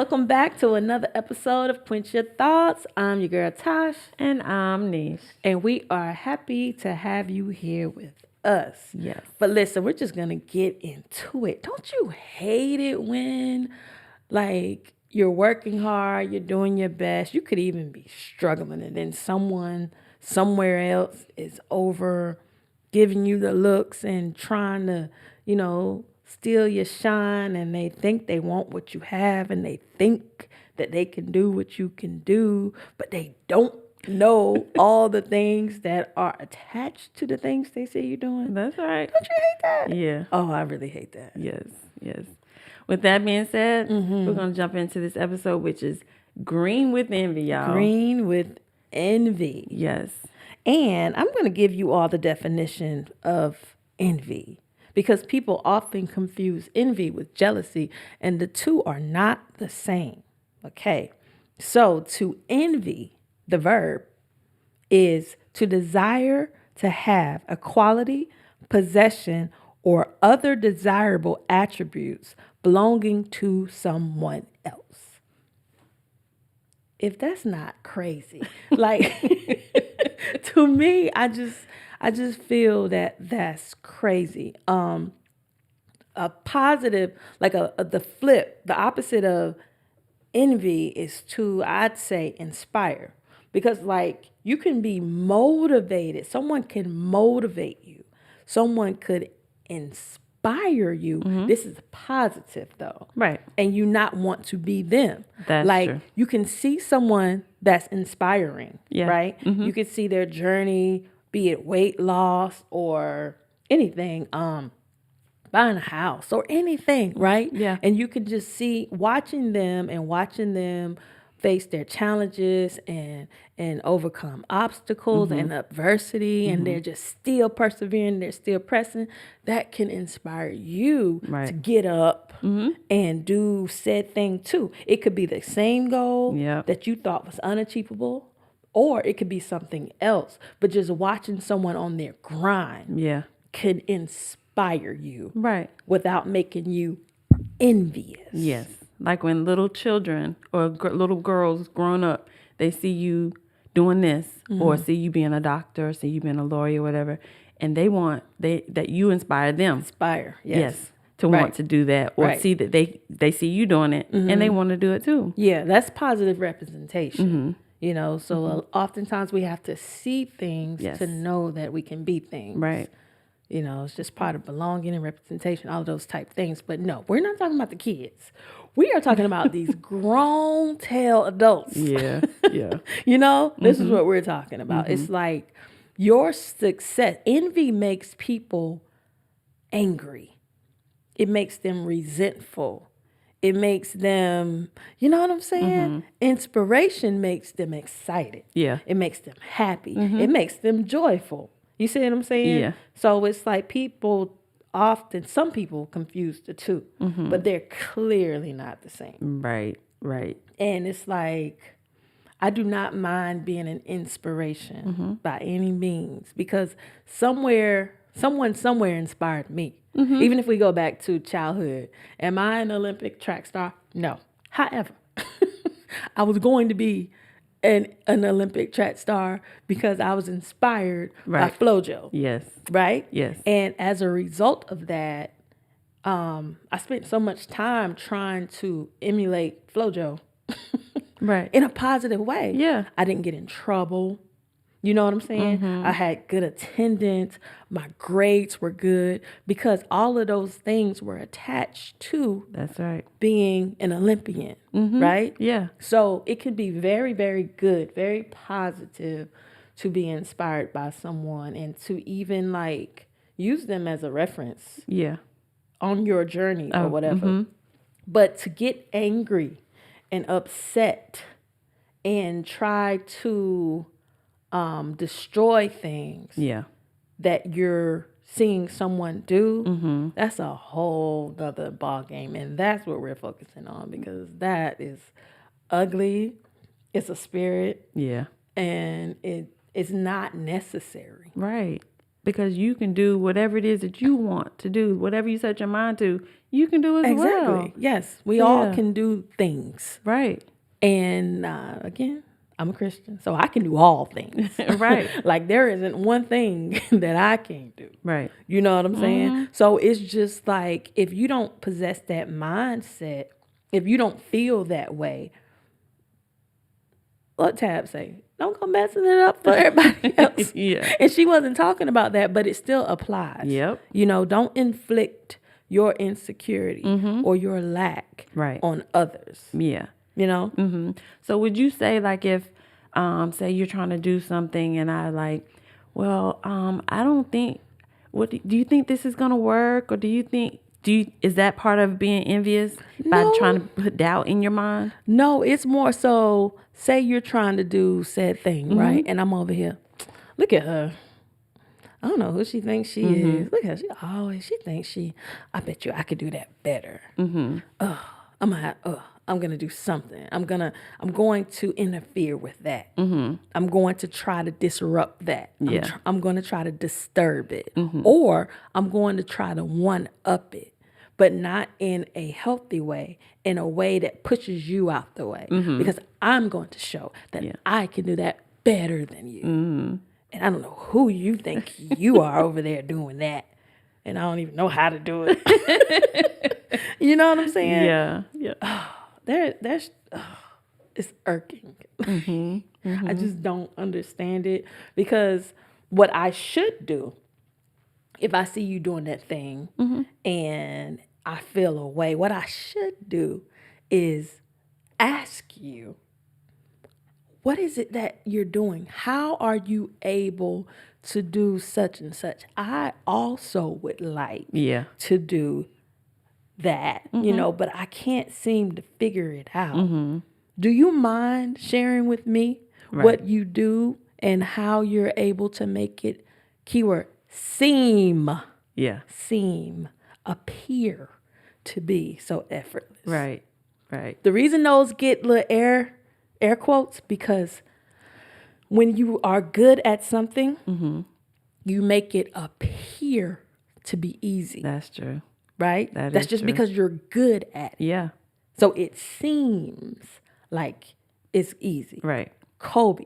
welcome back to another episode of Quench Your Thoughts. I'm your girl Tosh, And I'm Nish. and we are happy to have you here with us. Yes. But listen, we're just gonna get into it. Don't you hate it when, like, you're working hard, you're doing your best, you could even be struggling, and then someone somewhere else is over giving you the looks and trying to, steal your shine, and they think they want what you have, and they think that they can do what you can do, but they don't know all the things that are attached to the things they say you're doing. That's right. Don't you hate that? Yeah. Oh, I really hate that. Yes. With that being said, we're going to jump into this episode, which is green with envy, y'all. Green with envy. Yes. And I'm going to give you all the definition of envy, because people often confuse envy with jealousy, and the two are not the same. Okay. So to envy, the verb, is to desire to have a quality, possession, or other desirable attributes belonging to someone else. If that's not crazy, like to me, I just feel that that's crazy. A positive, like the flip, the opposite of envy is to, I'd say, inspire. Because like you can be motivated. Someone can motivate you. Someone could inspire you. This is positive though. Right. And you not want to be them. That's like true. you can see someone that's inspiring, Yeah. right? You can see their journey, be it weight loss or anything, buying a house or anything, right? Yeah. And you can just see watching them face their challenges and overcome obstacles and adversity, and they're just still persevering, they're still pressing. That can inspire you Right. to get up and do said thing too. It could be the same goal Yep. that you thought was unachievable, or it could be something else. But just watching someone on their grind Yeah. can inspire you Right. without making you envious. Yes. Like when little children or little girls growing up, they see you doing this or see you being a doctor, or see you being a lawyer, or whatever, and that you inspire them. Inspire. Yes. To Right. want to do that, or Right. see that they see you doing it and they want to do it too. Yeah, that's positive representation. So oftentimes we have to see things Yes. to know that we can be things. Right. It's just part of belonging and representation, all of those type things. But no, we're not talking about the kids. We are talking about these grown tail adults. Yeah. Yeah. This is what we're talking about. It's like your success. Envy makes people angry. It makes them resentful. It makes them, you know what I'm saying? Inspiration makes them excited. Yeah. It makes them happy. It makes them joyful. You see what I'm saying? Yeah. So it's like some people confuse the two, but they're clearly not the same. Right. Right. And it's like, I do not mind being an inspiration by any means, because someone somewhere inspired me. Even if we go back to childhood, am I an Olympic track star? No. However, I was going to be an Olympic track star because I was inspired Right. by FloJo. Yes. Right? Yes. And as a result of that, I spent so much time trying to emulate FloJo Right. in a positive way. Yeah. I didn't get in trouble. You know what I'm saying? I had good attendance. My grades were good because all of those things were attached to That's right. being an Olympian, right? Yeah. So it could be very, very good, very positive to be inspired by someone and to even like use them as a reference Yeah. on your journey or whatever. But to get angry and upset and try to destroy things Yeah. that you're seeing someone do, that's a whole other ball game. And that's what we're focusing on, because that is ugly. It's a spirit, Yeah. and it is not necessary. Right. because you can do whatever it is that you want to do. Whatever you set your mind to, you can do as well. Exactly. Yes. We So, all yeah. can do things. Right. And again, I'm a Christian, so I can do all things. Right. Like there isn't one thing that I can't do. Right. You know what I'm saying? So it's just like if you don't possess that mindset, if you don't feel that way, what Tab say? Don't go messing it up for everybody else. Yeah. And she wasn't talking about that, but it still applies. Yep. You know, don't inflict your insecurity or your lack Right. on others. Yeah. You know? So would you say, like, if, say you're trying to do something and I like, well, I don't think, do you think this is going to work? Or is that part of being envious by No. trying to put doubt in your mind? No, it's more so, say you're trying to do said thing, right? And I'm over here. Look at her. I don't know who she thinks she is. Look at her. She thinks I bet you I could do that better. I'm gonna do something. I'm going to interfere with that. I'm going to try to disrupt that. Yeah. I'm going to try to disturb it, or I'm going to try to one up it, but not in a healthy way, in a way that pushes you out the way, because I'm going to show that I can do that better than you. And I don't know who you think you are over there doing that, and I don't even know how to do it. You know what I'm saying? Yeah. Yeah. There's it's irking. I just don't understand it, because what I should do if I see you doing that thing and I feel a way, what I should do is ask you, what is it that you're doing? How are you able to do such and such? I also would like Yeah. to do that, you know, but I can't seem to figure it out. Do you mind sharing with me what you do and how you're able to make it, keyword, seem, appear to be so effortless? Right. Right. The reason those get little air quotes, because when you are good at something, you make it appear to be easy. That's true. Right? That That's is just true. because you're good at it. Yeah. So it seems like it's easy. Right. Kobe.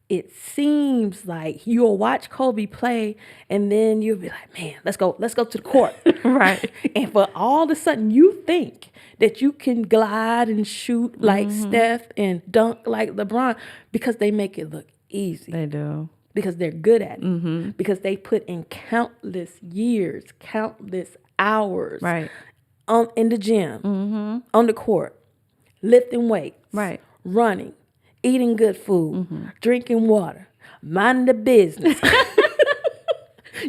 It seems like you'll watch Kobe play and then you'll be like, man, let's go to the court. Right. And for all of a sudden you think that you can glide and shoot like Steph and dunk like LeBron, because they make it look easy. They do. Because they're good at it. Because they put in countless years, countless hours Right. in the gym, on the court, lifting weights, Right. running, eating good food, drinking water, minding the business.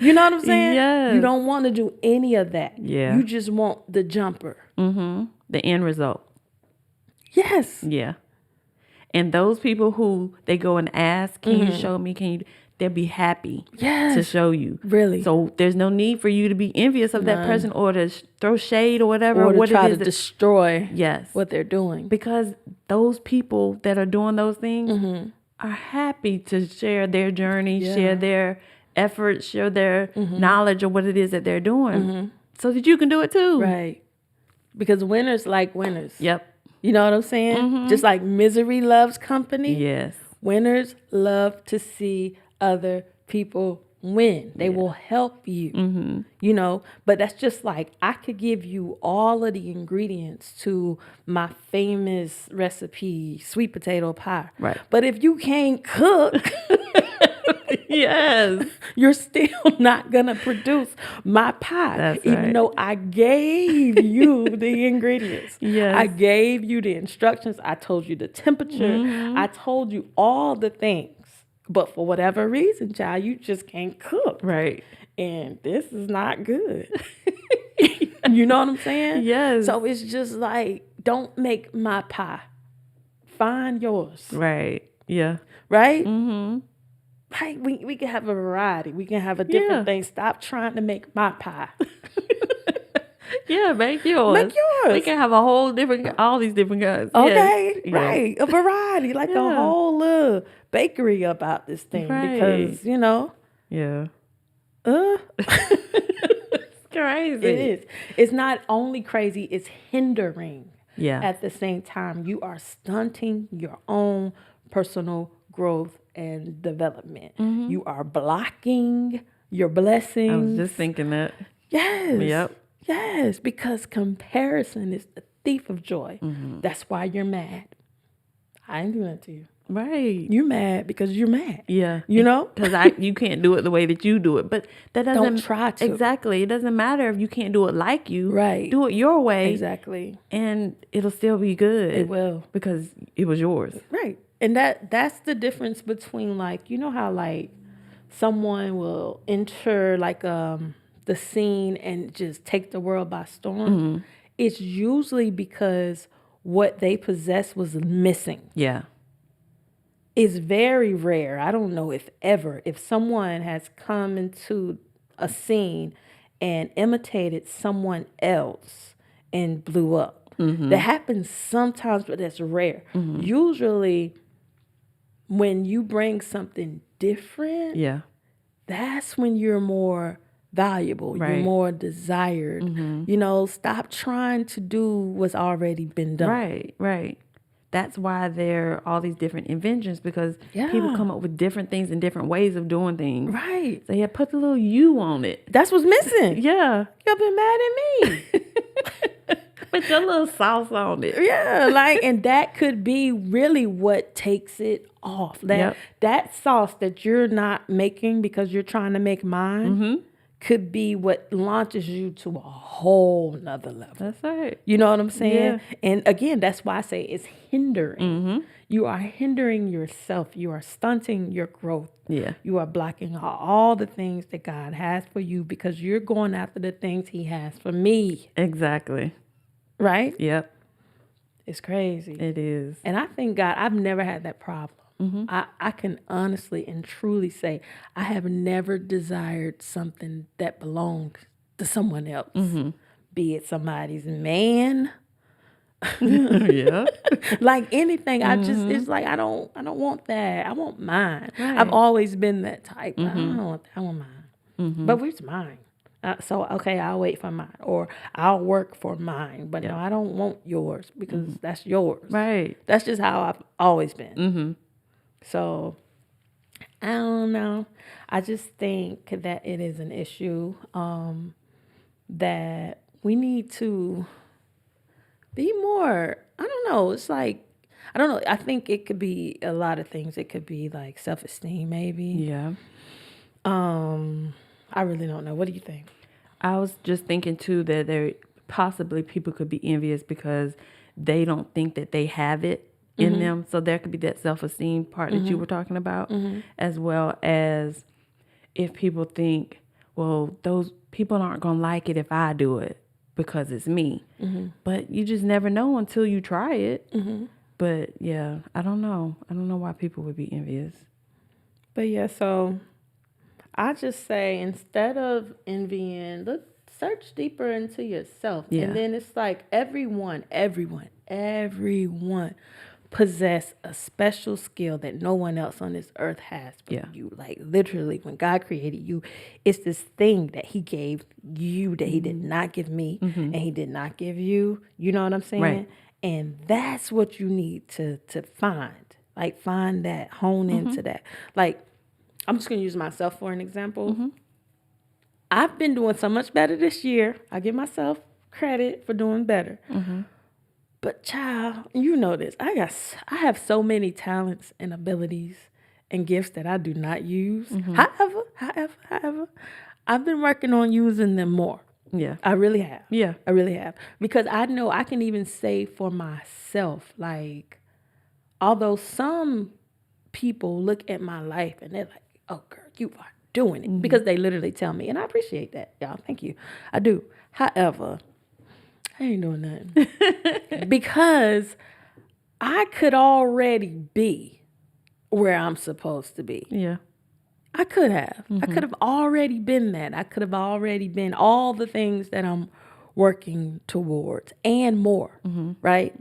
You know what I'm saying? Yes. You don't want to do any of that. Yeah. You just want the jumper. The end result. Yes. Yeah. And those people who they go and ask, can you show me? They'll be happy to show you. Really. So there's no need for you to be envious of that person or to throw shade or whatever. Or to what try it to is destroy yes. what they're doing. Because those people that are doing those things are happy to share their journey, share their efforts, share their knowledge of what it is that they're doing so that you can do it too. Right. Because winners like winners. Yep. You know what I'm saying? Just like misery loves company. Yes. Winners love to see other people win. They will help you, you know, but that's just like, I could give you all of the ingredients to my famous recipe, sweet potato pie. Right. But if you can't cook, Yes. you're still not going to produce my pie. That's even right. though I gave you the ingredients. Yes. I gave you the instructions. I told you the temperature. I told you all the things. But for whatever reason, child, you just can't cook. Right. And this is not good. You know what I'm saying? Yes. So it's just like, don't make my pie. Find yours. Right. Yeah. Right? Like we can have a variety. We can have a different thing. Stop trying to make my pie. Yeah, make yours. Make yours. We can have a whole different, all these different kinds. Okay, Yes. right. A variety, like a whole little bakery about this thing. Right. Because, you know, Yeah. It's crazy. It is. It's not only crazy, it's hindering. Yeah. At the same time, you are stunting your own personal growth and development. You are blocking your blessings. I was just thinking that. Yes. Yep. Yes, because comparison is the thief of joy. That's why you're mad. I ain't doing that to you. Right. You're mad because you're mad. Yeah. You know? Because you can't do it the way that you do it. But that doesn't... Don't try to. Exactly. It doesn't matter if you can't do it like you. Right. Do it your way. Exactly. And it'll still be good. It will. Because it was yours. Right. And that's the difference between, like, you know how, like, someone will enter, like, the scene and just take the world by storm. It's usually because what they possess was missing. Yeah. It's very rare. I don't know if ever, if someone has come into a scene and imitated someone else and blew up. That happens sometimes, but that's rare. Usually, when you bring something different, Yeah. that's when you're more valuable. You're Right. more desired. You know, stop trying to do what's already been done. Right. Right. That's why there are all these different inventions, because Yeah. people come up with different things and different ways of doing things. Right. So yeah, put the little you on it. That's what's missing. Yeah. You've been mad at me. Put your little sauce on it. Yeah, like, and that could be really what takes it off. That sauce that you're not making because you're trying to make mine could be what launches you to a whole nother level. That's right. You know what I'm saying? Yeah. And again, that's why I say it's hindering. You are hindering yourself. You are stunting your growth. Yeah. You are blocking out all the things that God has for you because you're going after the things He has for me. Exactly. Right? Yep. It's crazy. It is. And I thank God I've never had that problem. I can honestly and truly say I have never desired something that belongs to someone else. Be it somebody's man. Yeah. Like anything. I just, it's like I don't want that. I want mine. Right. I've always been that type. I don't want that. I want mine. But where's mine? So, okay, I'll wait for mine, or I'll work for mine. But no, I don't want yours because that's yours. Right. That's just how I've always been. So, I don't know. I just think that it is an issue that we need to be more, I don't know. It's like, I don't know. I think it could be a lot of things. It could be like self-esteem, maybe. Yeah. I really don't know. What do you think? I was just thinking too that there possibly people could be envious because they don't think that they have it in them. So there could be that self-esteem part that you were talking about, as well as if people think, well, those people aren't going to like it if I do it because it's me. But you just never know until you try it. But yeah, I don't know. I don't know why people would be envious. But yeah, so I just say instead of envying, look, search deeper into yourself. Yeah. And then it's like everyone possess a special skill that no one else on this earth has but you. Like literally, when God created you, it's this thing that He gave you that He did not give me and He did not give you. You know what I'm saying? Right. And that's what you need to find. Like find that, hone into that. Like, I'm just going to use myself for an example. I've been doing so much better this year. I give myself credit for doing better. But child, you know this. I have so many talents and abilities and gifts that I do not use. However, I've been working on using them more. Yeah. I really have. Yeah. I really have. Because I know I can even say for myself, like, although some people look at my life and they're like, oh, girl, you are doing it. Because they literally tell me. And I appreciate that, y'all. Thank you. I do. However, I ain't doing nothing. Because I could already be where I'm supposed to be. Yeah. I could have. I could have already been that. I could have already been all the things that I'm working towards and more, right?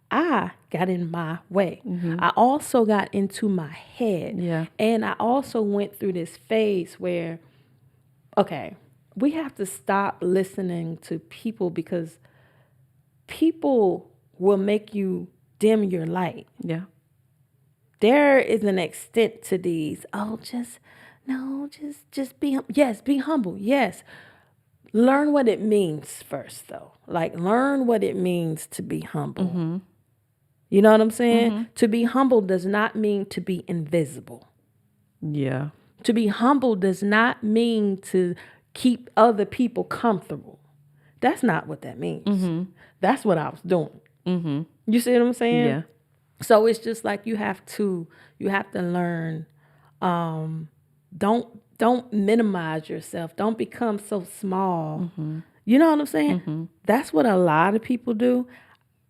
I got in my way. I also got into my head. Yeah. And I also went through this phase where okay, we have to stop listening to people because people will make you dim your light. Yeah. There is an extent to these. Oh, just be, yes, be humble. Yes. Learn what it means first, though. Like, learn what it means to be humble. Mm-hmm. You know what I'm saying? Mm-hmm. To be humble does not mean to be invisible. Yeah. To be humble does not mean to keep other people comfortable. That's not what that means. Mm-hmm. That's what I was doing. Mm-hmm. You see what I'm saying? Yeah. So it's just like you have to learn. Don't minimize yourself. Don't become so small. Mm-hmm. You know what I'm saying? Mm-hmm. That's what a lot of people do.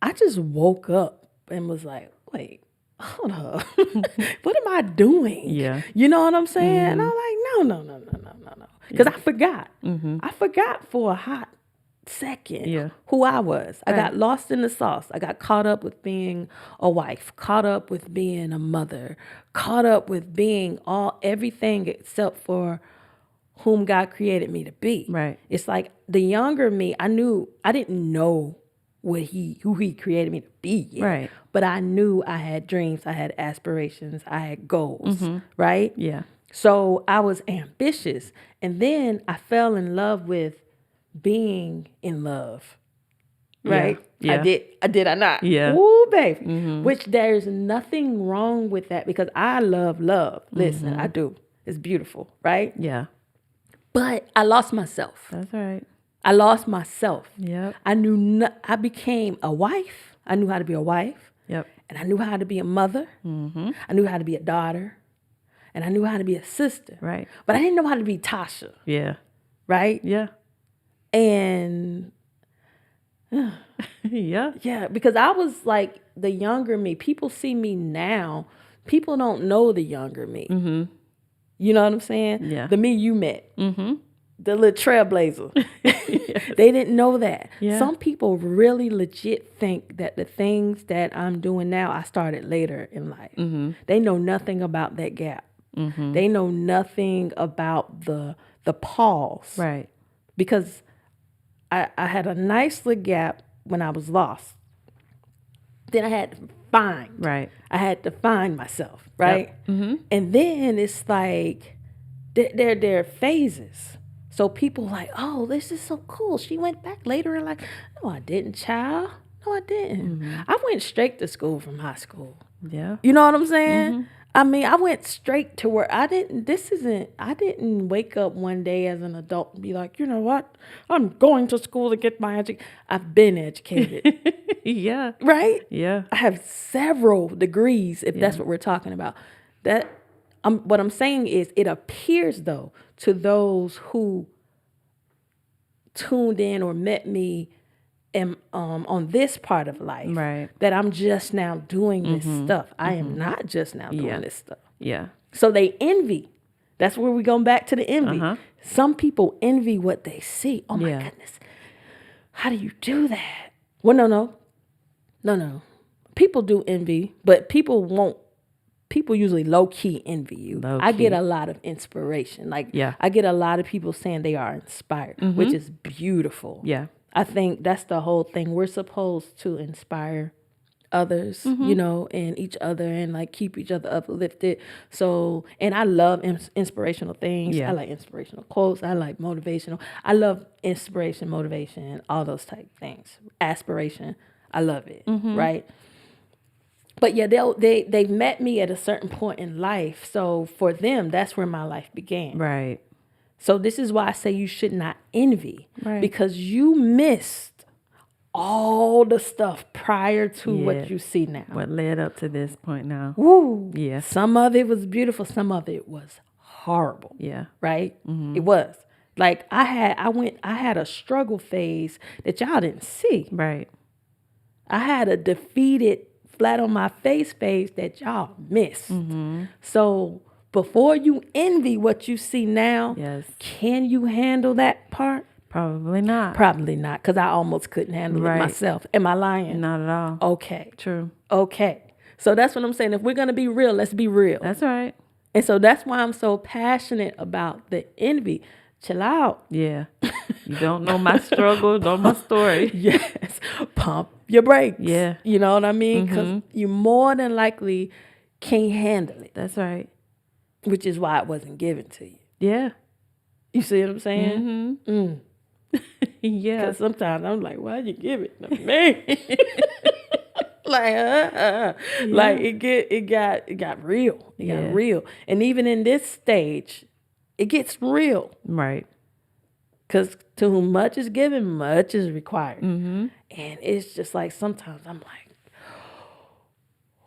I just woke up and was like, wait, hold up. What am I doing? Yeah. You know what I'm saying? And I'm like, no. Because I forgot. Mm-hmm. I forgot for a hot second Yeah. who I was. I Right. got lost in the sauce. I got caught up with being a wife, caught up with being a mother, caught up with being everything except for whom God created me to be. Right. It's like the younger me, I didn't know who he created me to be yet. Right. But I knew I had dreams, I had aspirations, I had goals, right? Yeah. So I was ambitious. And then I fell in love with being in love. Right? Yeah. I did I not? Yeah. Ooh, baby. Which there's nothing wrong with that because I love love. Listen, I do. It's beautiful, right? Yeah. But I lost myself. That's right. I lost myself. Yep. I became a wife. I knew how to be a wife. Yep. And I knew how to be a mother. Mm-hmm. I knew how to be a daughter. And I knew how to be a sister. Right. But I didn't know how to be Tasha. Yeah. Right? Yeah. And Yeah. yeah, because I was like the younger me. People see me now. People don't know the younger me. Mm-hmm. You know what I'm saying? Yeah. The me you met. Mm-hmm. The little trailblazer. They didn't know that. Yeah. Some people really legit think that the things that I'm doing now, I started later in life. Mm-hmm. They know nothing about that gap. Mm-hmm. They know nothing about the pause. Right. Because I had a nice little gap when I was lost. Then I had to find. Right. I had to find myself, right? Yep. Mm-hmm. And then it's like there are phases. So people like, oh, this is so cool. She went back later and like, no, I didn't, child. No, I didn't. Mm-hmm. I went straight to school from high school. Yeah. You know what I'm saying? Mm-hmm. I mean, I went straight to where I didn't wake up one day as an adult and be like, you know what? I'm going to school to get my education. I've been educated, Yeah. right? Yeah. I have several degrees, if that's what we're talking about. What I'm saying is it appears, though, to those who tuned in or met me on this part of life, Right. that I'm just now doing this stuff. I am not just now doing Yeah. this stuff. Yeah. So they envy. That's where we're going back to the envy. Uh-huh. Some people envy what they see. Oh my Yeah. goodness. How do you do that? Well, no. People do envy, but people usually low key envy you. Low I get key. a lot of inspiration. Like Yeah. I get a lot of people saying they are inspired, which is beautiful. Yeah. I think that's the whole thing. We're supposed to inspire others, you know, and each other and like keep each other uplifted. So, and I love inspirational things. Yeah. I like inspirational quotes. I like motivational. I love inspiration, motivation, all those type of things. Aspiration. I love it. Right. But yeah, they've met me at a certain point in life. So for them, that's where my life began. Right. So this is why I say you should not envy. Right. Because you missed all the stuff prior to Yeah. what you see now. What led up to this point now? Woo. Yeah. Some of it was beautiful. Some of it was horrible. Yeah. Right? It was. Like I had a struggle phase that y'all didn't see. Right. I had a defeated, flat on my face phase that y'all missed. So before you envy what you see now, Yes. can you handle that part? Probably not. Probably not, because I almost couldn't handle Right. it myself. Am I lying? Not at all. Okay. True. Okay. So that's what I'm saying. If we're going to be real, let's be real. That's right. And so that's why I'm so passionate about the envy. chill out. Yeah. You don't know my struggle, know my story. Yes. Pump your brakes. Yeah. You know what I mean? Because you more than likely can't handle it, That's right. which is why it wasn't given to you. Yeah. You see what I'm saying? Yeah. Because sometimes I'm like, why'd you give it to me? Like it got real. It got real. And even in this stage, it gets real. Right. Because to whom much is given, much is required. And it's just like sometimes I'm like,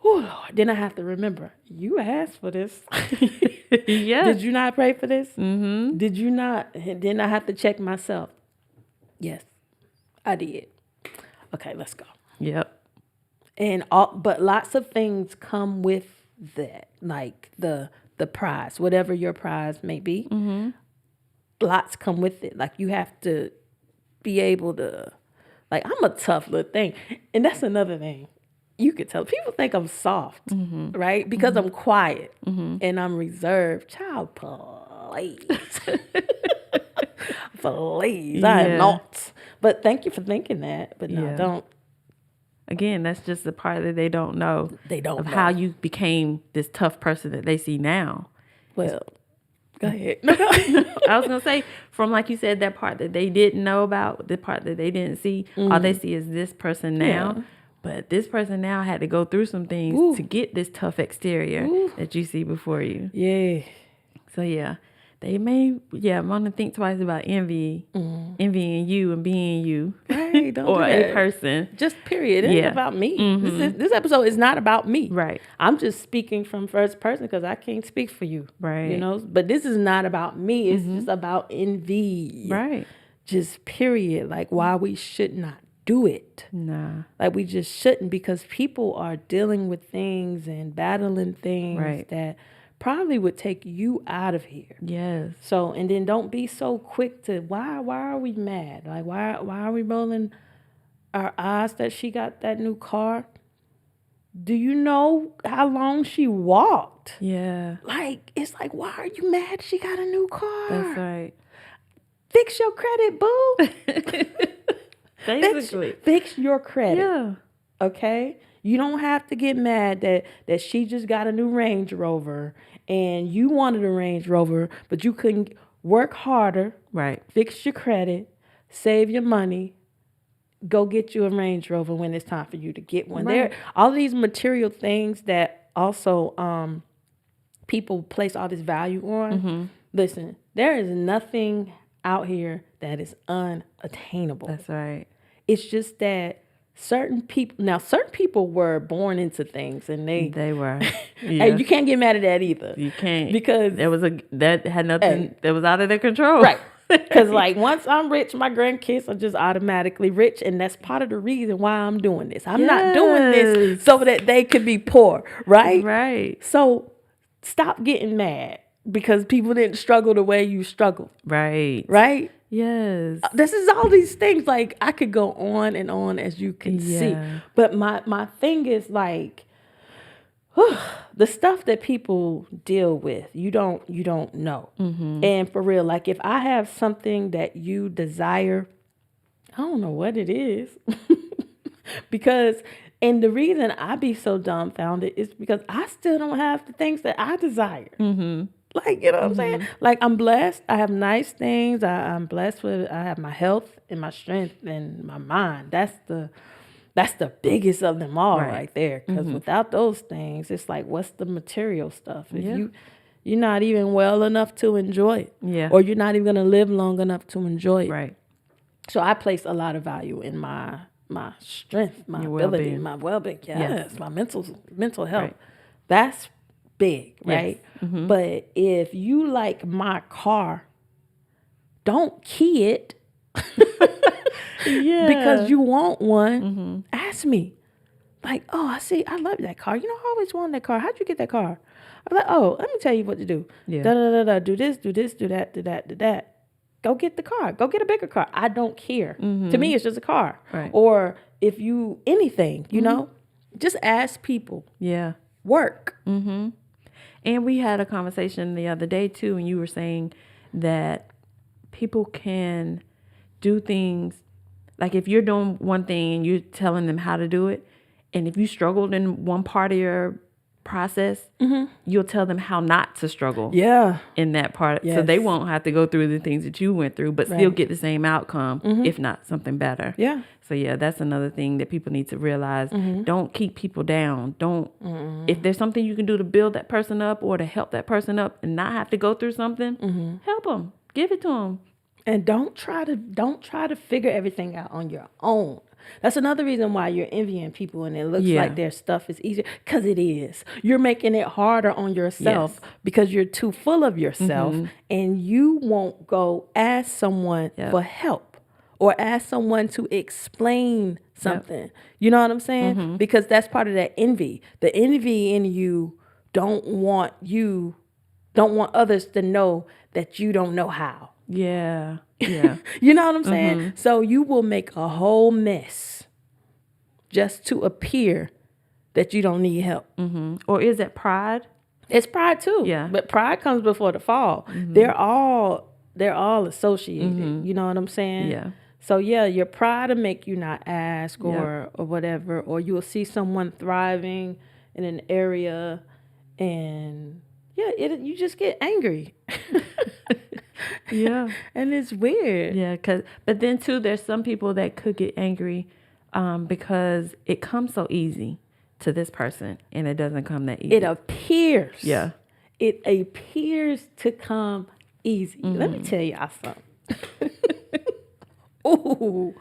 oh, Lord. Then I have to remember, you asked for this. Yeah. Did you not pray for this? Did you not? And then I have to check myself. Yes, I did. Okay, let's go. Yep. And but lots of things come with that, like the prize, whatever your prize may be. Lots come with it. Like you have to be able to, like I'm a tough little thing, and that's another thing. You could tell people think I'm soft, right? Because I'm quiet and I'm reserved. Child, please, please, I am not. But thank you for thinking that. But no, don't. Again, that's just the part that they don't know. They don't know how you became this tough person that they see now. Well, go ahead. I was gonna say, from like you said, that part that they didn't know about, the part that they didn't see, all they see is this person now. Yeah. But this person now had to go through some things to get this tough exterior that you see before you. Yeah. So yeah, they may want to think twice about envying you and being you, Right? Don't or do that. a person. Just period. It ain't about me. This episode is not about me. Right. I'm just speaking from first person because I can't speak for you. Right. You know. But this is not about me. It's just about envy. Right. Just period. Like why we should not do it. Nah. Like we just shouldn't, because people are dealing with things and battling things that probably would take you out of here. Yes. So, and then don't be so quick to why are we mad? Like why are we rolling our eyes that she got that new car? Do you know how long she walked? Yeah. Like it's like, why are you mad she got a new car? That's right. Fix your credit, boo. Basically. Fix your credit. Yeah. Okay? You don't have to get mad that she just got a new Range Rover and you wanted a Range Rover, but you couldn't work harder. Right. Fix your credit, save your money, go get you a Range Rover when it's time for you to get one. Right. There, all these material things that also people place all this value on. Listen, there is nothing out here that is unattainable. That's right. It's just that certain people were born into things, and they were. Yeah. And you can't get mad at that either. You can't, because that had nothing that was out of their control. Right. Because like once I'm rich, my grandkids are just automatically rich, and that's part of the reason why I'm doing this. I'm not doing this so that they could be poor, right? Right. So stop getting mad because people didn't struggle the way you struggled. Right. Right? Yes. This is all these things, like I could go on and on, as you can see. But my thing is like the stuff that people deal with, you don't know. And for real, like if I have something that you desire, I don't know what it is. And the reason I be so dumbfounded is because I still don't have the things that I desire. Like, you know what I'm saying? Like, I'm blessed. I have nice things. I'm blessed with, I have my health and my strength and my mind. That's the biggest of them all right there. Because without those things, it's like, what's the material stuff? If you're not even well enough to enjoy it. Yeah. Or you're not even going to live long enough to enjoy it. Right. So I place a lot of value in my strength, my Your ability, well-being. my well-being. Yes. My mental health. Right. That's big, right? Yes. But if you like my car, don't key it because you want one. Ask me. Like, oh, I love that car. You know, I always wanted that car. How'd you get that car? I'm like, oh, let me tell you what to do. Yeah. Do this, do that, do that. Go get the car. Go get a bigger car. I don't care. To me, it's just a car. Right. Or if you, anything, you know, just ask people. Yeah. Work. And we had a conversation the other day too, and you were saying that people can do things, like if you're doing one thing and you're telling them how to do it, and if you struggled in one part of your process, you'll tell them how not to struggle in that part. So they won't have to go through the things that you went through, but still get the same outcome, if not something better. Yeah. So yeah, that's another thing that people need to realize. Don't keep people down. Don't, if there's something you can do to build that person up or to help that person up and not have to go through something, help them, give it to them. And don't try to figure everything out on your own. That's another reason why you're envying people and it looks like their stuff is easier, because it is. You're making it harder on yourself because you're too full of yourself, and you won't go ask someone for help or ask someone to explain something. You know what I'm saying? Because that's part of that envy. The envy in you don't want others to know that you don't know how. Yeah. You know what I'm saying? So you will make a whole mess just to appear that you don't need help. Or is it pride? It's pride too. Yeah. But pride comes before the fall. They're all associated. You know what I'm saying? Yeah. So yeah, your pride will make you not ask or whatever, or you'll see someone thriving in an area and you just get angry. Yeah. And it's weird. Yeah, but then too, there's some people that could get angry because it comes so easy to this person and it doesn't come that easy. It appears. Yeah. It appears to come easy. Let me tell y'all something. Ooh,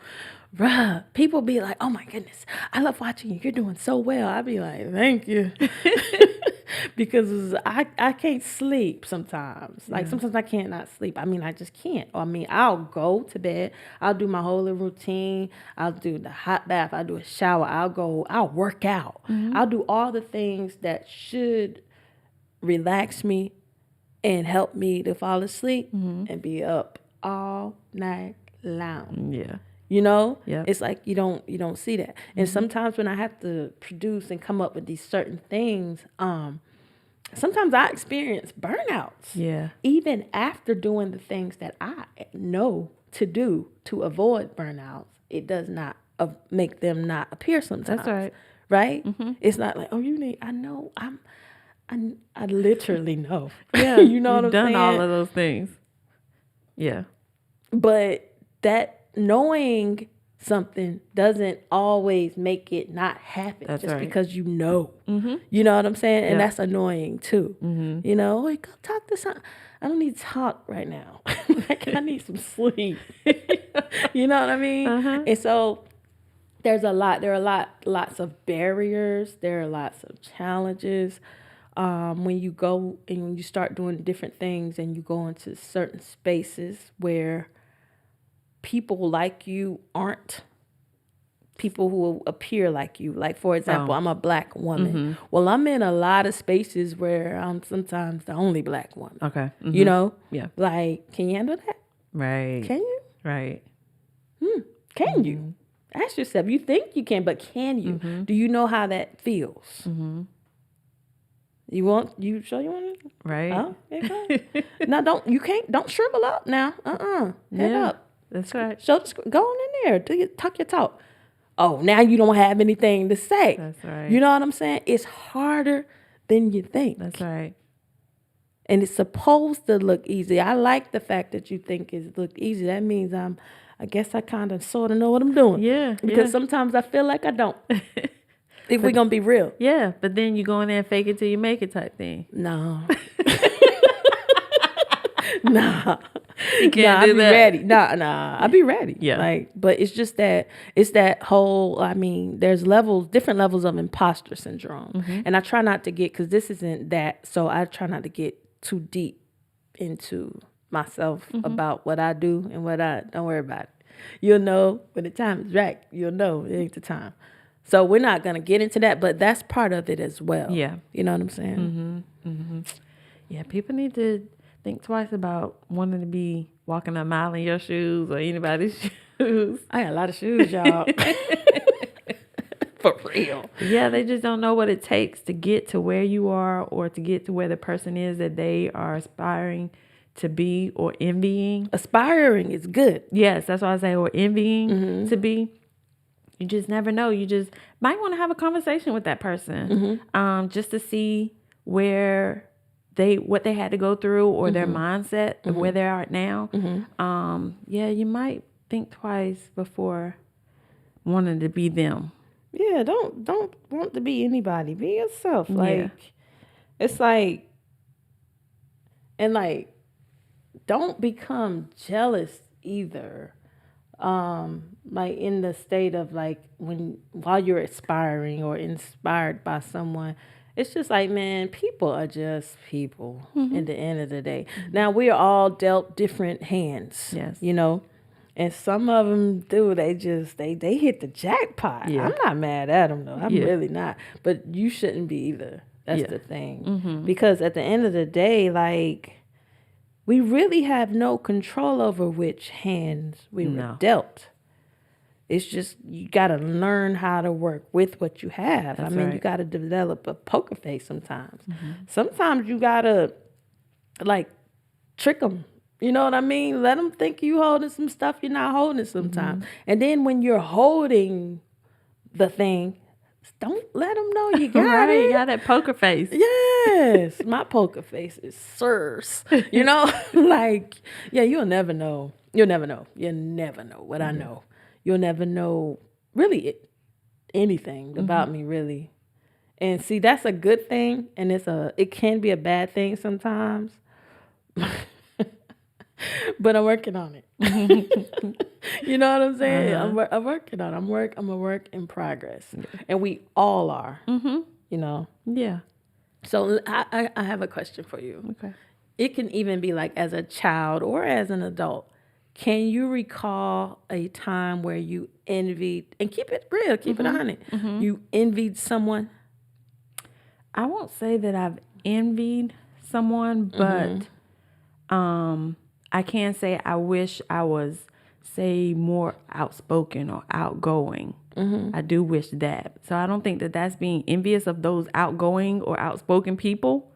bruh. People be like, oh my goodness, I love watching you. You're doing so well. I be like, thank you. Because I can't sleep sometimes. Like sometimes I can't not sleep. I mean, I just can't. I mean, I'll go to bed. I'll do my whole little routine. I'll do the hot bath. I'll do a shower. I'll work out. I'll do all the things that should relax me and help me to fall asleep and be up all night long. Yeah. You know, Yep. It's like you don't see that. And sometimes when I have to produce and come up with these certain things, sometimes I experience burnouts. Yeah. Even after doing the things that I know to do to avoid burnouts, it does not make them not appear sometimes. That's right. Right? It's not like, oh, I know, I literally know. Yeah. You know what I'm You've done saying? all of those things. Yeah. But that knowing something doesn't always make it not happen. That's just right. because you know. You know what I'm saying? And Yeah. that's annoying too. You know, wait, go talk to someone. I don't need to talk right now. Like, I need some sleep. You know what I mean? And so there are lots of barriers. There are lots of challenges. When you go and when you start doing different things and you go into certain spaces where people like you aren't people who appear like you. Like, for example, I'm a black woman. Well, I'm in a lot of spaces where I'm sometimes the only black woman. Okay. You know? Yeah. Like, can you handle that? Right. Can you? Right. Can you? Ask yourself. You think you can, but can you? Do you know how that feels? You sure you want to? Right. Oh, okay. No, don't shrivel up now. Head up. That's right. Go on in there. Talk your talk. Oh, now you don't have anything to say. That's right. You know what I'm saying? It's harder than you think. That's right. And it's supposed to look easy. I like the fact that you think it look easy. That means I guess I kind of sort of know what I'm doing. Yeah. Because sometimes I feel like I don't. If we're going to be real. Yeah. But then you go in there and fake it till you make it type thing. No. Nah. You can't do I'll be that. ready. Nah, I'll be ready. Yeah. Like, but it's just that whole, I mean, there's different levels of imposter syndrome. And I try not to because this isn't that, so I try not to get too deep into myself about what I do and don't worry about it. You'll know when the time is right. You'll know it ain't the time. So we're not going to get into that, but that's part of it as well. Yeah. You know what I'm saying? Yeah. People need to think twice about wanting to be walking a mile in your shoes or anybody's shoes. I got a lot of shoes, y'all. For real. Yeah, they just don't know what it takes to get to where you are or to get to where the person is that they are aspiring to be or envying. Aspiring is good. Yes, that's what I say, or envying to be. You just never know. You just might want to have a conversation with that person, just to see what they had to go through, or their mindset of where they are now. Yeah, you might think twice before wanting to be them. Yeah, don't want to be anybody. Be yourself. Like, it's like, and like, don't become jealous either. Like in the state of like while you're aspiring or inspired by someone, it's just like, man, people are just people at the end of the day. Now, we are all dealt different hands. Yes. You know, and some of them do. They hit the jackpot. Yeah. I'm not mad at them though. I'm really not. But you shouldn't be either. That's the thing. Because at the end of the day, like, we really have no control over which hands we were dealt. It's just, you got to learn how to work with what you have. That's I mean, right. you got to develop a poker face sometimes. Sometimes you got to, like, trick them. You know what I mean? Let them think you holding some stuff you're not holding sometimes. And then when you're holding the thing, don't let them know you got Right, it. you got that poker face. Yes, my poker face is sirs. You know, like, yeah, you'll never know. You'll never know. You'll never know what I know. You'll never know really anything about me, really. And see, that's a good thing, and it can be a bad thing sometimes. But I'm working on it. You know what I'm saying? I'm working on it. I'm a work in progress. And we all are, you know? Yeah. So I have a question for you. Okay. It can even be like as a child or as an adult. Can you recall a time where you envied, and keep it real, keep it 100, you envied someone? I won't say that I've envied someone, but I can say I wish I was, say, more outspoken or outgoing. I do wish that. So I don't think that that's being envious of those outgoing or outspoken people.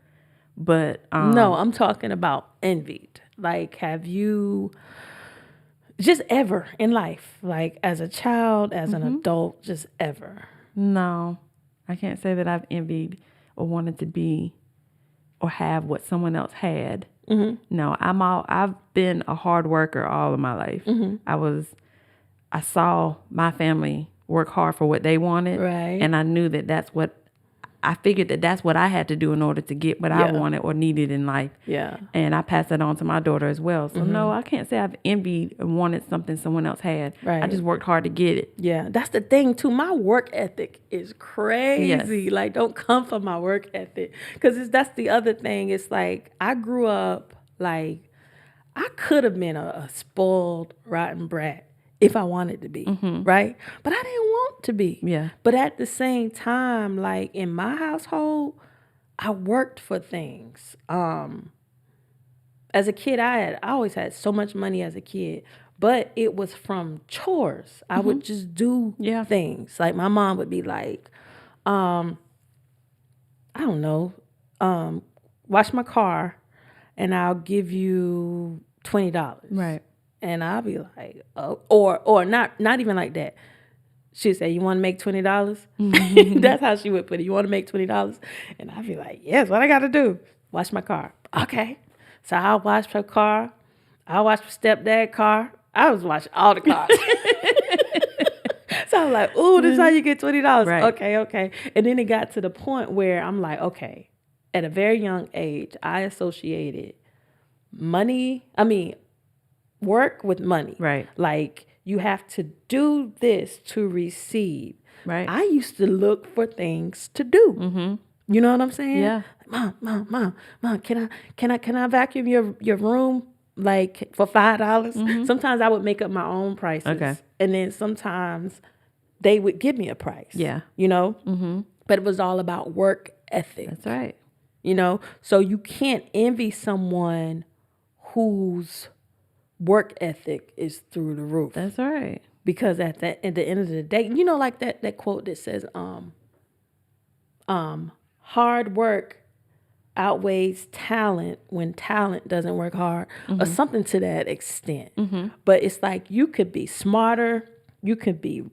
But No, I'm talking about envied. Like, have you just ever in life, like as a child, as an adult, just ever? No, I can't say that I've envied or wanted to be or have what someone else had. No, I've been a hard worker all of my life. I saw my family work hard for what they wanted. Right. And I knew I figured that that's what I had to do in order to get what I wanted or needed in life. Yeah. And I passed that on to my daughter as well. So no, I can't say I've envied and wanted something someone else had. Right. I just worked hard to get it. Yeah, that's the thing too. My work ethic is crazy. Yes. Like, don't come for my work ethic, because that's the other thing. It's like, I grew up like, I could have been a spoiled, rotten brat if I wanted to be, right? But I didn't want to be. Yeah. But at the same time, like in my household, I worked for things. As a kid, I always had so much money as a kid, but it was from chores. I would just do things. Like, my mom would be like, I don't know, wash my car and I'll give you $20. Right. And I'll be like, oh, or not even like that. She'd say, you want to make $20? That's how she would put it. You want to make $20? And I'd be like, yes, what I got to do? Wash my car. Okay. So I'll wash her car. I'll wash my stepdad's car. I was washing all the cars. So I'm like, ooh, this is how you get $20. Right. Okay. And then it got to the point where I'm like, okay, at a very young age, I associated work with money. Right. Like, you have to do this to receive. Right. I used to look for things to do. You know what I'm saying? Yeah. Mom, can I vacuum your room like for $5? Sometimes I would make up my own prices. Okay. And then sometimes they would give me a price. Yeah. You know? But it was all about work ethic. That's right. You know? So you can't envy someone whose work ethic is through the roof. That's right. Because at the end of the day, you know, like that quote that says, hard work outweighs talent when talent doesn't work hard, or something to that extent. But it's like you could be smarter, you could be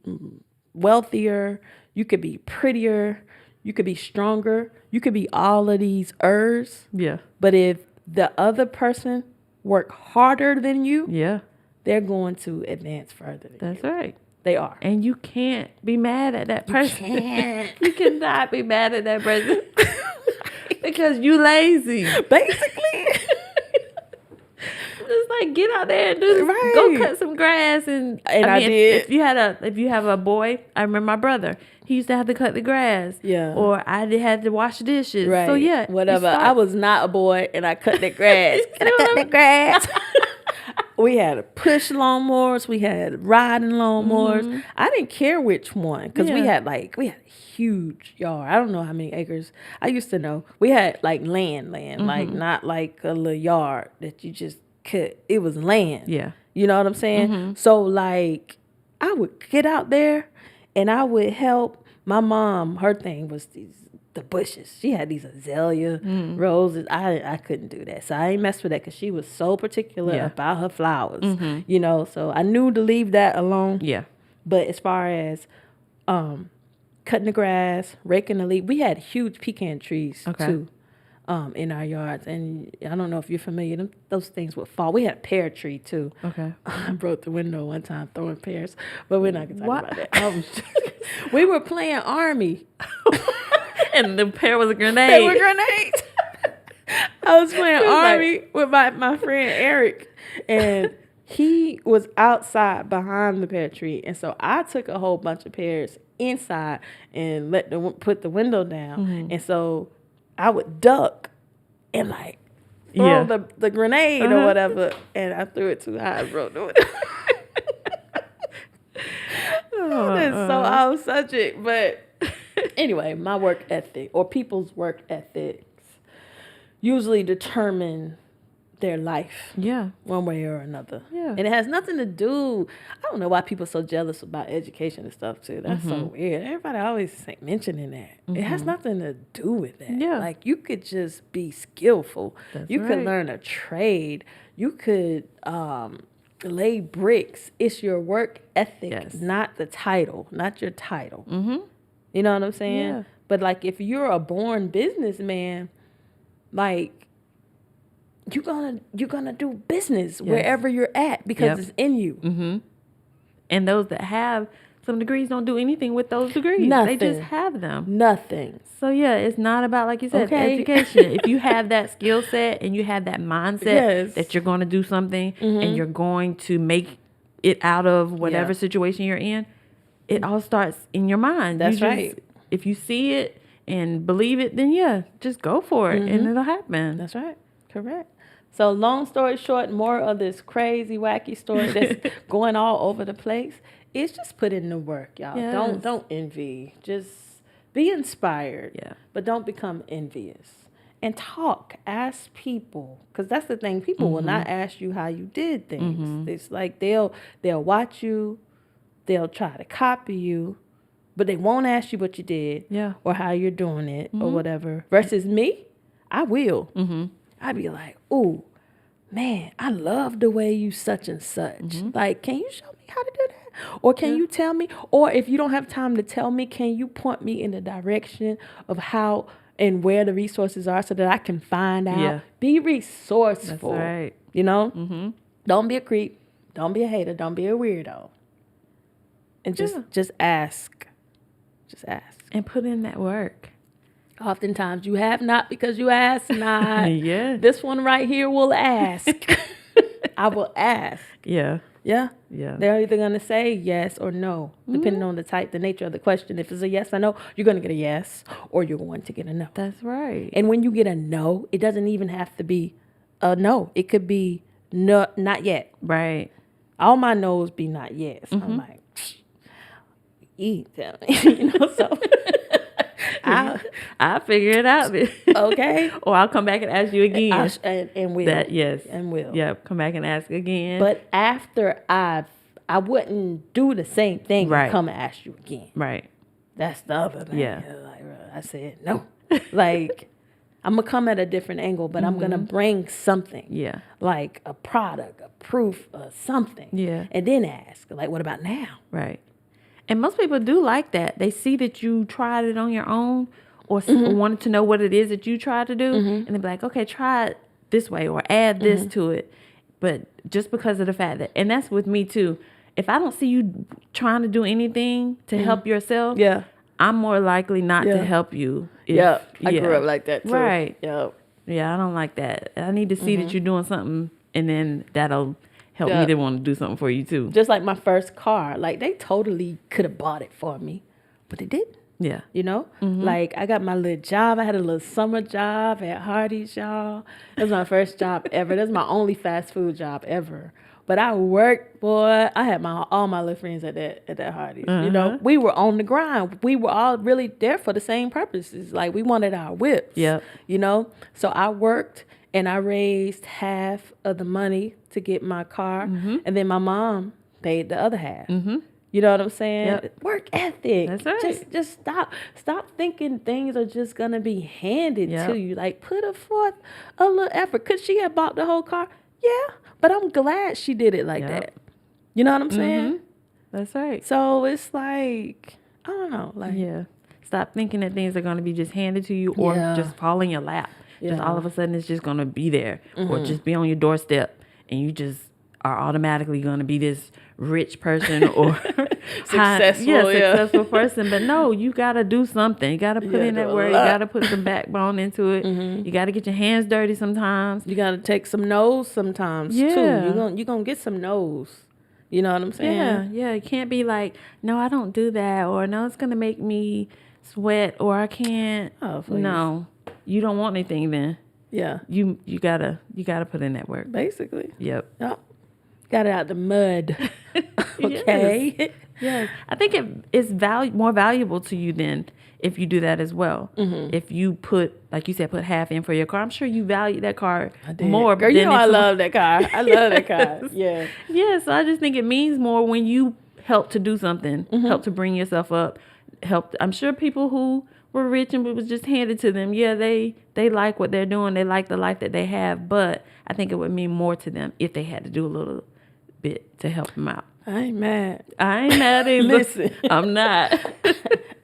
wealthier, you could be prettier, you could be stronger, you could be all of these ers. Yeah. But if the other person work harder than you, Yeah. they're going to advance further than That's you. right. They are. And you can't be mad at that person. You can't. You cannot be mad at that person because you lazy. Basically. Just like get out there and do Right. go cut some grass and I did. If you have a boy, I remember my brother. He used to have to cut the grass. Yeah. Or had to wash the dishes. Right. So yeah. Whatever. I was not a boy and I cut the grass. Can I cut the grass? We had push lawnmowers. We had riding lawnmowers. I didn't care which one because we had a huge yard. I don't know how many acres. I used to know. We had like land, like not like a little yard that you just cut. It was land. Yeah. You know what I'm saying? So like I would get out there and I would help my mom. Her thing was the bushes. She had these azalea roses. I couldn't do that. So I ain't messed with that because she was so particular about her flowers. You know, so I knew to leave that alone. Yeah. But as far as cutting the grass, raking the leaf, we had huge pecan trees too in our yards. And I don't know if you're familiar, those things would fall. We had a pear tree too. Okay. I broke the window one time throwing pears, but we're not going to talk about that. We were playing Army. And the pear was a grenade. They were grenades. I was playing Army with my friend Eric, and he was outside behind the pear tree. And so I took a whole bunch of pears inside and put the window down. And so I would duck and like throw the grenade or whatever, and I threw it too high and broke the window. That's so out of subject, but anyway, my work ethic or people's work ethics usually determine their life. Yeah. One way or another. Yeah. And it has nothing to do, I don't know why people are so jealous about education and stuff too. That's so weird. Everybody always mentioning that. It has nothing to do with that. Yeah. Like you could just be skillful. That's you right. could learn a trade. You could lay bricks. It's your work ethic, not the title, not your title. You know what I'm saying? Yeah. But like if you're a born businessman, like you're gonna do business wherever you're at because it's in you. And those that have some degrees don't do anything with those degrees. Nothing. They just have them. Nothing. So yeah, it's not about, like you said, education. If you have that skill set and you have that mindset that you're going to do something and you're going to make it out of whatever situation you're in, it all starts in your mind. That's right. If you see it and believe it, then just go for it and it'll happen. That's right. Correct. So long story short, more of this crazy, wacky story that's going all over the place. It's just put in the work, y'all. Yes. Don't envy. Just be inspired. Yeah. But don't become envious. And talk. Ask people. Because that's the thing. People will not ask you how you did things. It's like they'll watch you. They'll try to copy you. But they won't ask you what you did. Yeah. Or how you're doing it or whatever. Versus me, I will. I'd be like, ooh, man, I love the way you such and such. Like, can you show me how to do that? Or can you tell me? Or if you don't have time to tell me, can you point me in the direction of how and where the resources are so that I can find out? Yeah. Be resourceful. That's right. You know? Don't be a creep. Don't be a hater. Don't be a weirdo. And just ask. Just ask. And put in that work. Oftentimes you have not because you ask not. Yeah. This one right here will ask. I will ask. Yeah. Yeah. Yeah. They're either going to say yes or no, depending on the nature of the question. If it's a yes or no, you're going to get a yes or you're going to get a no. That's right. And when you get a no, it doesn't even have to be a no. It could be no, not yet. Right. All my no's be not yes. I'm like, eat them. You know, so I'll figure it out. Okay. Or I'll come back and ask you again. And will. Yes. And will. Yeah, come back and ask again. But after I wouldn't do the same thing Right. and come and ask you again. Right. That's the other thing. Yeah. Like, I said no. Like, I'm going to come at a different angle, but I'm going to bring something. Yeah. Like a product, a proof, something. Yeah. And then ask, like, what about now? Right. And most people do like that. They see that you tried it on your own or wanted to know what it is that you tried to do. And they be like, okay, try it this way or add this to it. But just because of the fact that, and that's with me too, if I don't see you trying to do anything to help yourself, I'm more likely not to help you. I grew up like that too. Right. Yep. Yeah, I don't like that. I need to see that you're doing something, and then that'll help me to want to do something for you too. Just like my first car, like they totally could have bought it for me, but they didn't. Yeah. You know, like I got my little job. I had a little summer job at Hardee's, y'all. It was my first job ever. That's my only fast food job ever. But I worked, boy. I had all my little friends at that Hardee's. You know, we were on the grind. We were all really there for the same purposes. Like we wanted our whips. Yep. You know, so I worked and I raised half of the money to get my car, and then my mom paid the other half. You know what I'm saying? Yep. Work ethic. That's right. Just stop thinking things are just gonna be handed to you. Like put forth a little effort. Could she have bought the whole car? Yeah, but I'm glad she did it like that. You know what I'm saying? That's right. So it's like I don't know. Like stop thinking that things are gonna be just handed to you or just fall in your lap. Just all of a sudden it's just gonna be there or just be on your doorstep and you just are automatically gonna be this rich person or successful person. But no, you gotta do something. You gotta put in that work. You gotta put some backbone into it. You gotta get your hands dirty sometimes. You gotta take some no's sometimes too. You're gonna get some no's. You know what I'm saying? Yeah. You can't be like, no, I don't do that, or no, it's gonna make me sweat, or I can't. Oh, please. No, you don't want anything then. Yeah. You gotta put in that work. Basically. Yep. Got it out the mud. Okay. Yes. I think it's more valuable to you then if you do that as well. If you put, like you said, put half in for your car. I'm sure you value that car more. Girl, you know I love that car. I love that car. Yeah. Yeah. So I just think it means more when you help to do something, help to bring yourself up, help. I'm sure people who were rich and it was just handed to them. Yeah, they like what they're doing. They like the life that they have. But I think it would mean more to them if they had to do a little bit to help them out. I ain't mad. I ain't mad either. Listen. I'm not.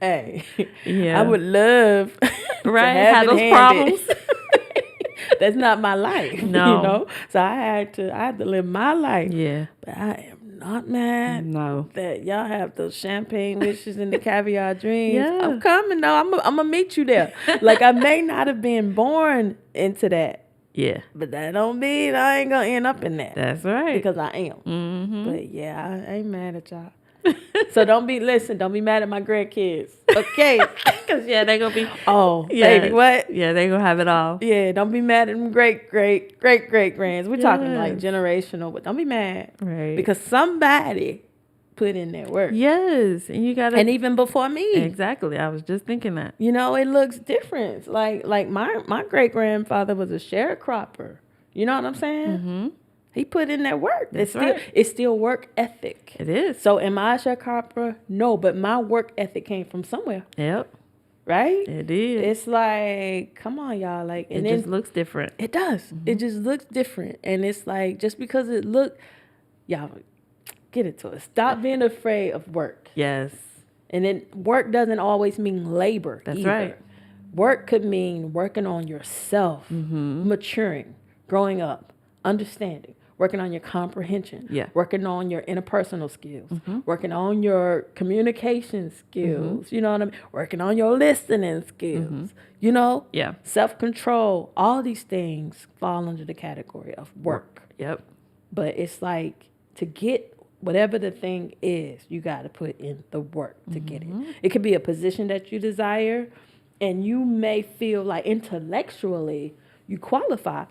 Hey. Yeah. I would love right? to have those problems. That's not my life. No. You know? So I had to live my life. Yeah. But I am not mad. No. That y'all have those champagne wishes and the caviar dreams. Yeah. I'm coming though. I'm gonna meet you there. Like I may not have been born into that. Yeah. But that don't mean I ain't gonna end up in that. That's right. Because I am. But yeah, I ain't mad at y'all. So don't be mad at my grandkids. Okay. Because they gonna be baby, what? Yeah, they gonna have it all. Yeah, don't be mad at them great grands. We're talking like generational, but don't be mad. Right. Because somebody put in their work. Yes. And you gotta, and even before me. Exactly. I was just thinking that. You know, it looks different. Like my great grandfather was a sharecropper. You know what I'm saying? He put in that work. It's still work ethic. It is. So am I a sharecropper? No, but my work ethic came from somewhere. Yep. Right? It is. It's like, come on, y'all. Like, it just looks different. It does. It just looks different. And it's like, just because it y'all get it to us. Stop being afraid of work. Yes. And then work doesn't always mean labor. That's either. right. Work could mean working on yourself, maturing, growing up, understanding, working on your comprehension, working on your interpersonal skills, working on your communication skills, you know what I mean? Working on your listening skills, you know? Yeah. Self-control, all these things fall under the category of work. Yep. But it's like to get whatever the thing is, you got to put in the work to get it. It could be a position that you desire, and you may feel like intellectually you qualify.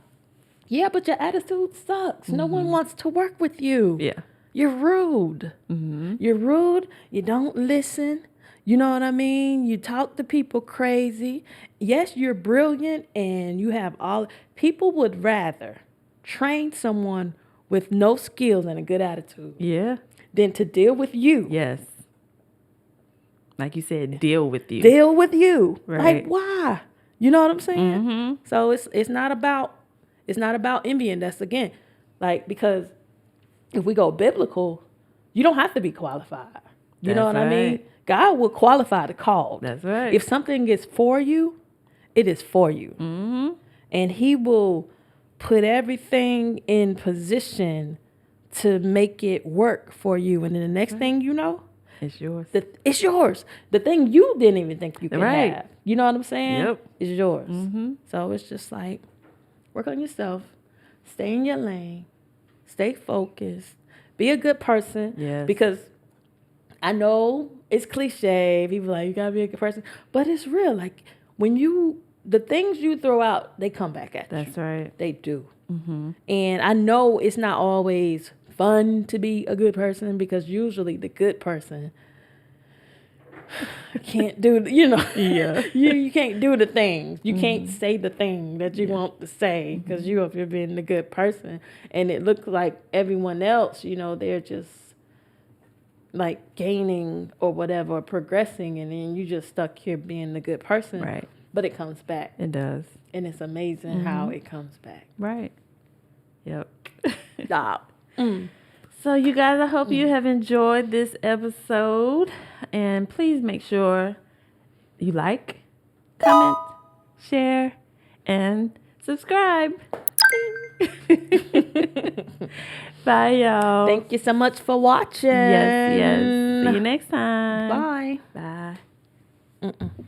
Yeah, but your attitude sucks. No one wants to work with you. Yeah. You're rude. You're rude. You don't listen. You know what I mean? You talk to people crazy. Yes, you're brilliant and you have all. People would rather train someone with no skills and a good attitude. Yeah. Than to deal with you. Yes. Like you said, deal with you. Deal with you. Right. Like, why? You know what I'm saying? So it's not about envy. And that's, again, like, because if we go biblical, you don't have to be qualified. You know That's what I mean? right. God will qualify the called. That's right. If something is for you, it is for you. And he will put everything in position to make it work for you. And then the next thing you know, It's yours. it's yours. The thing you didn't even think you could Right. have. You know what I'm saying? Yep. It's yours. So it's just like, work on yourself. Stay in your lane. Stay focused. Be a good person. Yes. Because I know it's cliche. People are like, you gotta be a good person. But it's real. Like, the things you throw out, they come back at you. That's right. They do. And I know it's not always fun to be a good person, because usually the good person can't do, Yeah. you can't do the things. You can't say the thing that you want to say, because you're being the good person. And it looks like everyone else, they're just like gaining or whatever, or progressing, and then you just stuck here being the good person. Right. But it comes back. It does. And it's amazing how it comes back. Right. Yep. Stop. So you guys, I hope you have enjoyed this episode, and please make sure you like, comment, share, and subscribe. Bye, y'all. Thank you so much for watching. Yes. See you next time. Bye. Bye.